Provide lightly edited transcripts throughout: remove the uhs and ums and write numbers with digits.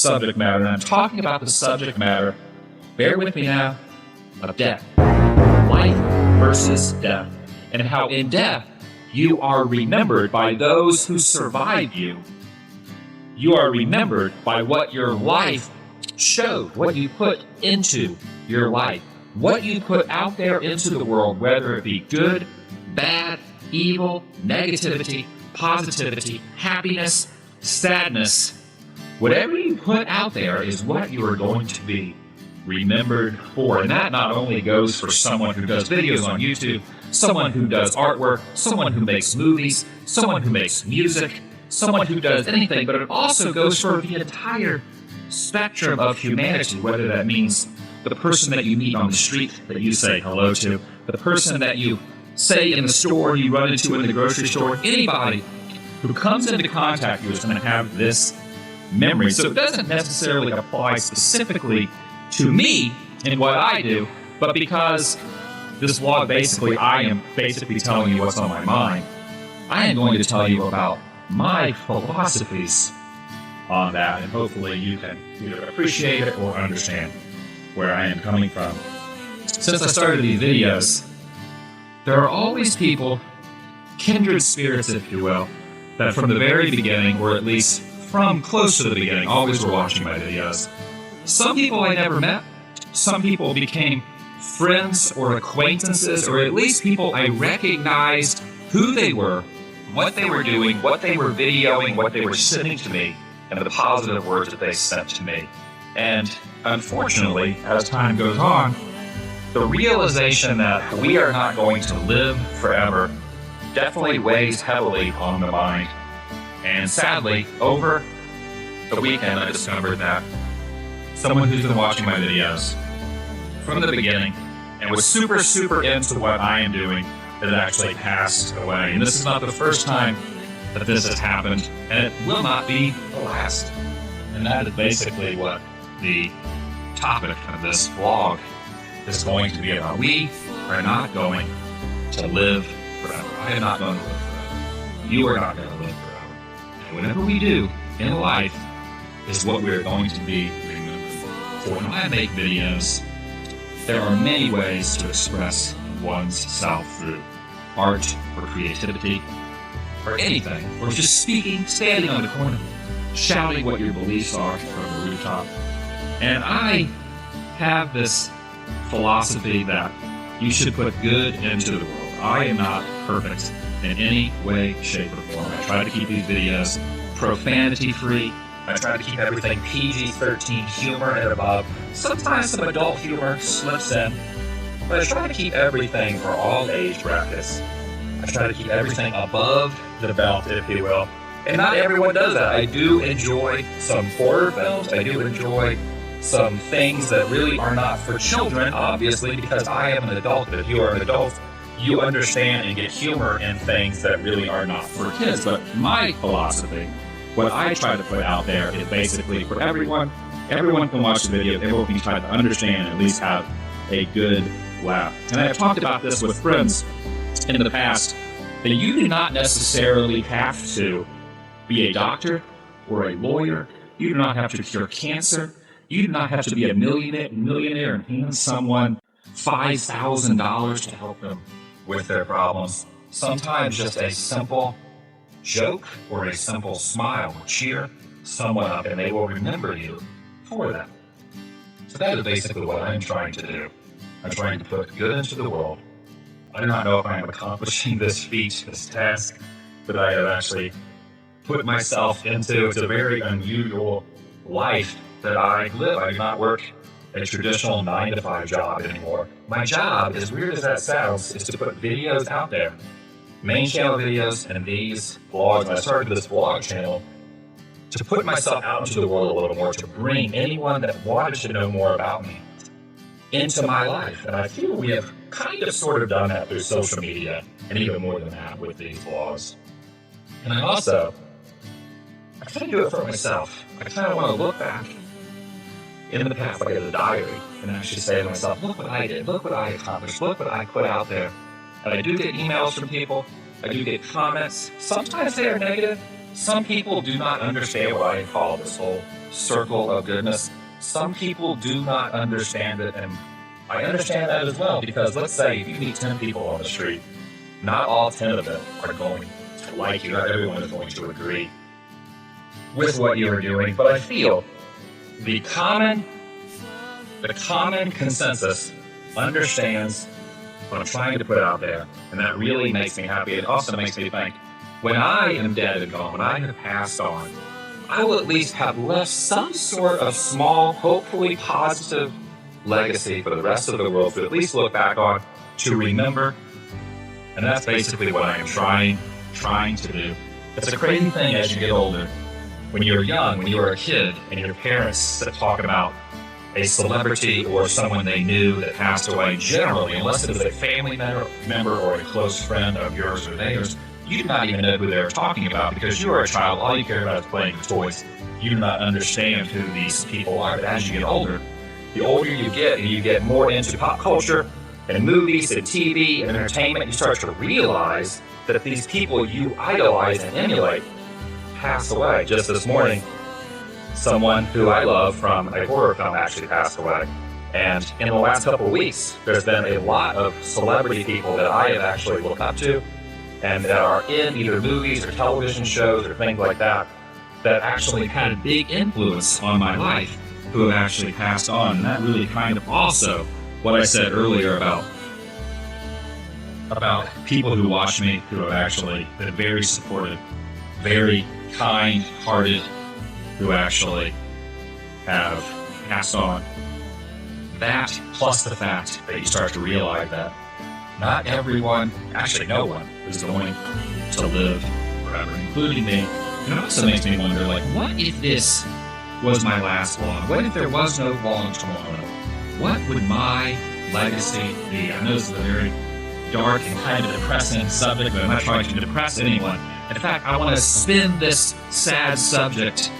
subject matter, and I'm talking about the subject matter, bear with me now, of death. Life versus death. And how in death, you are remembered by those who survived you. You are remembered by what your life showed, what you put into your life, what you put out there into the world, whether it be good, bad, evil, negativity, positivity, happiness, sadness. Whatever you put out there is what you are going to be remembered for. And that not only goes for someone who does videos on YouTube, someone who does artwork, someone who makes movies, someone who makes music, someone who does anything, but it also goes for the entire spectrum of humanity, whether that means the person that you meet on the street that you say hello to, the person that you say in the store, you run into in the grocery store, anybody who comes into contact with you is going to have this memory. So it doesn't necessarily apply specifically to me and what I do, but because this vlog I am basically telling you what's on my mind, I am going to tell you about my philosophies on that, and hopefully you can either appreciate it or understand where I am coming from. Since I started these videos, there are always people, kindred spirits if you will, that from the very beginning, or at least from close to the beginning, always were watching my videos. Some people I never met, some people became friends or acquaintances, or at least people I recognized who they were, what they were doing, what they were videoing, what they were sending to me, and the positive words that they sent to me. And unfortunately, as time goes on, the realization that we are not going to live forever definitely weighs heavily on the mind. And sadly, over the weekend, I discovered that someone who's been watching my videos from the beginning and was super into what I am doing has actually passed away. And this is not the first time that this has happened, and it will not be the last. And that is basically what the topic of this vlog is going to be about. We are not going to live forever. I am not going to live forever. You are not going to live forever. And whatever we do in life is what we're going to be remembered for. When I make videos, there are many ways to express one's self through art or creativity or anything, or just speaking, standing on the corner, shouting what your beliefs are from the rooftop. And I have this philosophy that you should put good into the world. I am not perfect in any way, shape, or form. I try to keep these videos profanity-free. I try to keep everything PG-13 humor and above. Sometimes some adult humor slips in, but I try to keep everything for all age brackets. I try to keep everything above the belt, if you will. And not everyone does that. I do enjoy some horror films. I do enjoy some things that really are not for children, obviously, because I am an adult. If you are an adult, you understand and get humor in things that really are not for kids. But my philosophy, what I try to put out there is basically for everyone. Everyone can watch the video. Everyone can try to understand and at least have a good laugh. And I have talked about this with friends in the past, that you do not necessarily have to be a doctor or a lawyer. You do not have to cure cancer. You do not have to be a millionaire and hand someone $5,000 to help them with their problems. Sometimes just a simple joke or a simple smile will cheer someone up, and they will remember you for that. So that is basically what I'm trying to do. I'm trying to put good into the world. I do not know if I am accomplishing this feat, this task, that I have actually put myself into. It's a very unusual life that I live. I do not work a traditional 9-to-5 job anymore. My job, as weird as that sounds, is to put videos out there. Main channel videos and these vlogs. I started this vlog channel to put myself out into the world a little more, to bring anyone that wanted to know more about me into my life. And I feel we have kind of sort of done that through social media, and even more than that with these vlogs. And I kind of do it for myself. I kind of want to look back in the past, like a diary, and actually say to myself, look what I did, look what I accomplished, look what I put out there. And I do get emails from people, I do get comments. Sometimes they are negative. Some people do not understand what I call this whole circle of goodness. Some people do not understand it, and I understand that as well, because let's say if you meet 10 people on the street, not all 10 of them are going to like you. Not everyone is going to agree with what you are doing, but I feel the common consensus understands what I'm trying to put out there, and that really makes me happy. It also makes me think, when I am dead and gone, when I have passed on, I will at least have left some sort of small, hopefully positive legacy for the rest of the world to at least look back on, to remember. And that's basically what I am trying to do. It's a crazy thing as you get older. When you were young, when you were a kid, and your parents talk about a celebrity or someone they knew that passed away, generally, unless it was a family member or a close friend of yours or theirs, you do not even know who they were talking about, because you are a child. All you care about is playing with toys. You do not understand who these people are. But as you get older you get, and you get more into pop culture and movies and TV and entertainment, you start to realize that these people you idolize and emulate pass away. Just this morning, someone who I love from a horror film actually passed away. And in the last couple of weeks, there's been a lot of celebrity people that I have actually looked up to, and that are in either movies or television shows or things like that, that actually had a big influence on my life, who have actually passed on. And that really kind of also what I said earlier about people who watch me, who have actually been very supportive, very kind-hearted, who actually have passed on. That, plus the fact that you start to realize that not everyone, actually no one, is going to live forever, including me. And it also makes me wonder, like, what if this was my last vlog? What if there was no vlog tomorrow? What would my legacy be? I know this is a very dark and kind of depressing subject, but I'm not trying to depress anyone. In fact, I want to spin this sad subject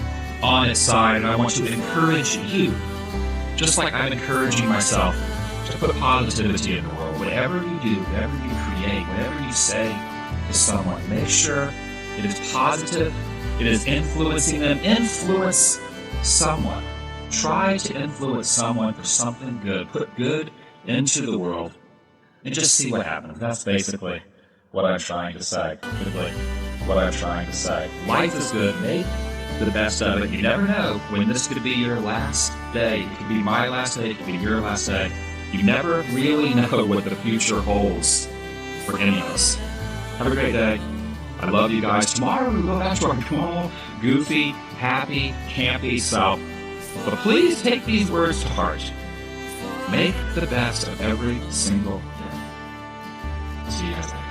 on its side, and I want to encourage you, just like I'm encouraging myself, to put positivity in the world. Whatever you do, whatever you create, whatever you say to someone, make sure it is positive, it is influencing them. Influence someone. Try to influence someone for something good. Put good into the world, and just see what happens. That's basically what I'm trying to say. Life is good. Make the best of it. You never know when this could be your last day. It could be my last day. It could be your last day. You never really know what the future holds for any of us. Have a great day. I love you guys. Tomorrow we'll go back to our normal, goofy, happy, campy self. But please take these words to heart. Make the best of every single day. See you guys later.